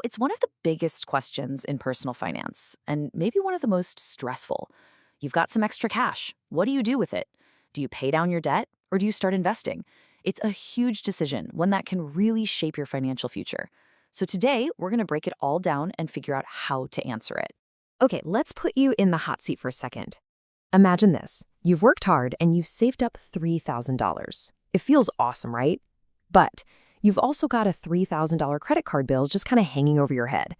It's one of the biggest questions in personal finance, and maybe one of the most stressful. You've got some extra cash. What do you do with it? Do you pay down your debt, or do you start investing? It's a huge decision, one that can really shape your financial future. So today, we're going to break it all down and figure out how to answer it. Okay, let's put you in the hot seat for a second. Imagine this. You've worked hard and you've saved up $3,000. It feels awesome, right? But you've also got a $3,000 credit card bill just kind of hanging over your head.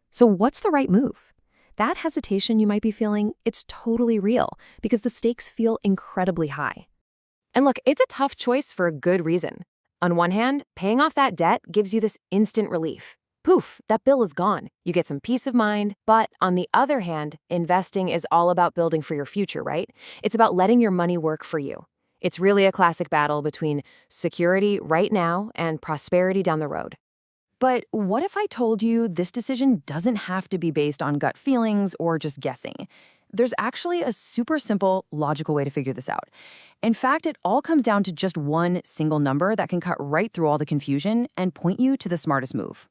So what's the right move? That hesitation you might be feeling, it's totally real because the stakes feel incredibly high. And look, it's a tough choice for a good reason. On one hand, paying off that debt gives you this instant relief. Poof, that bill is gone. You get some peace of mind. But on the other hand, investing is all about building for your future, right? It's about letting your money work for you. It's really a classic battle between security right now and prosperity down the road. But what if I told you this decision doesn't have to be based on gut feelings or just guessing? There's actually a super simple, logical way to figure this out. In fact, it all comes down to just one single number that can cut right through all the confusion and point you to the smartest move.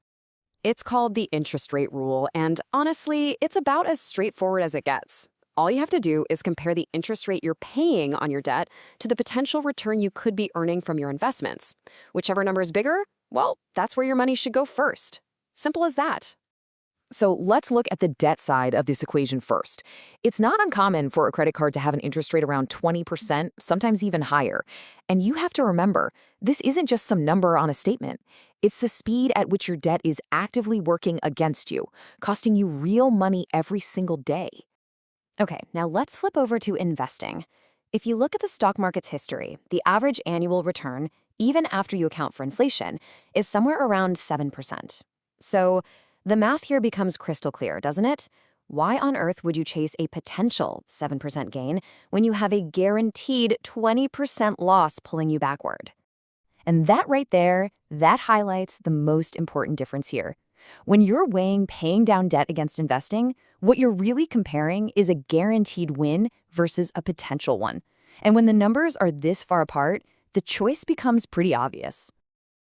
It's called the interest rate rule, and honestly, it's about as straightforward as it gets. All you have to do is compare the interest rate you're paying on your debt to the potential return you could be earning from your investments. Whichever number is bigger, well, that's where your money should go first. Simple as that. So let's look at the debt side of this equation first. It's not uncommon for a credit card to have an interest rate around 20%, sometimes even higher. And you have to remember, this isn't just some number on a statement. It's the speed at which your debt is actively working against you, costing you real money every single day. Okay, now let's flip over to investing. If you look at the stock market's history, the average annual return, even after you account for inflation, is somewhere around 7%. So the math here becomes crystal clear, doesn't it? Why on earth would you chase a potential 7% gain when you have a guaranteed 20% loss pulling you backward? And that right there, that highlights the most important difference here. When you're weighing paying down debt against investing, what you're really comparing is a guaranteed win versus a potential one. And when the numbers are this far apart, the choice becomes pretty obvious.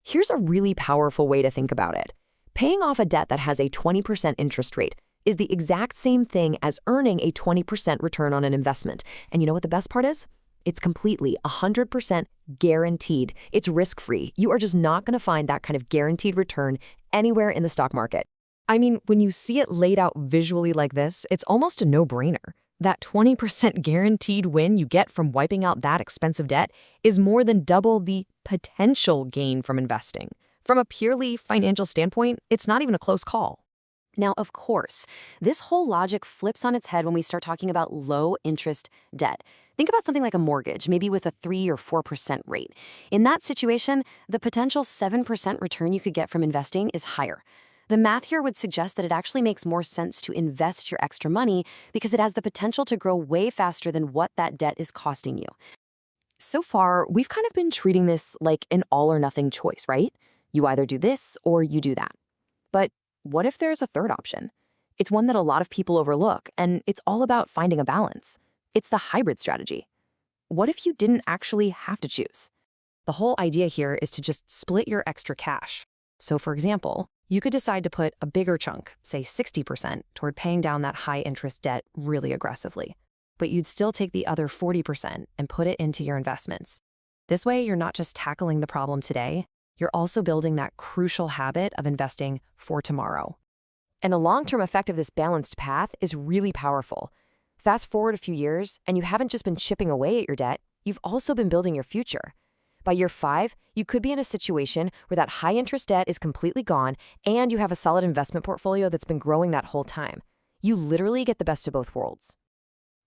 Here's a really powerful way to think about it. Paying off a debt that has a 20% interest rate is the exact same thing as earning a 20% return on an investment. And you know what the best part is? It's completely 100% guaranteed. It's risk-free. You are just not going to find that kind of guaranteed return anywhere in the stock market. I mean, when you see it laid out visually like this, it's almost a no-brainer. That 20% guaranteed win you get from wiping out that expensive debt is more than double the potential gain from investing. From a purely financial standpoint, it's not even a close call. Now, of course, this whole logic flips on its head when we start talking about low-interest debt. Think about something like a mortgage, maybe with a 3 or 4% rate. In that situation, the potential 7% return you could get from investing is higher. The math here would suggest that it actually makes more sense to invest your extra money because it has the potential to grow way faster than what that debt is costing you. So far, we've kind of been treating this like an all-or-nothing choice, right? You either do this or you do that. But what if there's a third option? It's one that a lot of people overlook, and it's all about finding a balance. It's the hybrid strategy. What if you didn't actually have to choose? The whole idea here is to just split your extra cash. So for example, you could decide to put a bigger chunk, say 60%, toward paying down that high-interest debt really aggressively. But you'd still take the other 40% and put it into your investments. This way, you're not just tackling the problem today, you're also building that crucial habit of investing for tomorrow. And the long-term effect of this balanced path is really powerful. Fast forward a few years, and you haven't just been chipping away at your debt, you've also been building your future. By year 5, you could be in a situation where that high-interest debt is completely gone and you have a solid investment portfolio that's been growing that whole time. You literally get the best of both worlds.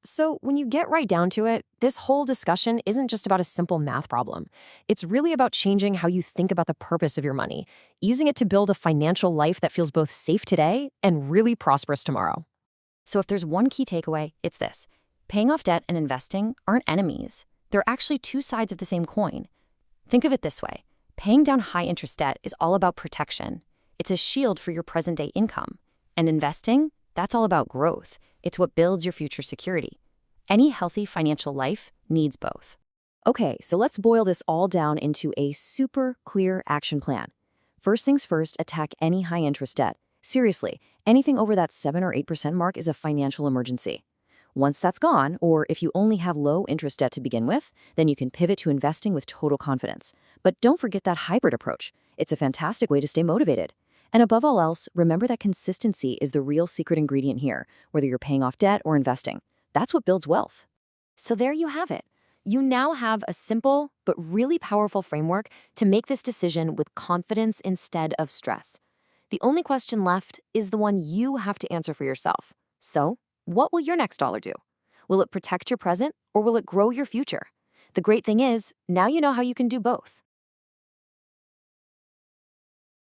So when you get right down to it, this whole discussion isn't just about a simple math problem. It's really about changing how you think about the purpose of your money, using it to build a financial life that feels both safe today and really prosperous tomorrow. So if there's one key takeaway, it's this. Paying off debt and investing aren't enemies. They're actually two sides of the same coin. Think of it this way. Paying down high-interest debt is all about protection. It's a shield for your present-day income. And investing, that's all about growth. It's what builds your future security. Any healthy financial life needs both. Okay, so let's boil this all down into a super clear action plan. First things first, attack any high-interest debt. Seriously, anything over that 7 or 8% mark is a financial emergency. Once that's gone, or if you only have low interest debt to begin with, then you can pivot to investing with total confidence. But don't forget that hybrid approach. It's a fantastic way to stay motivated. And above all else, remember that consistency is the real secret ingredient here, whether you're paying off debt or investing. That's what builds wealth. So there you have it. You now have a simple but really powerful framework to make this decision with confidence instead of stress. The only question left is the one you have to answer for yourself. So, what will your next dollar do? Will it protect your present or will it grow your future? The great thing is, now you know how you can do both.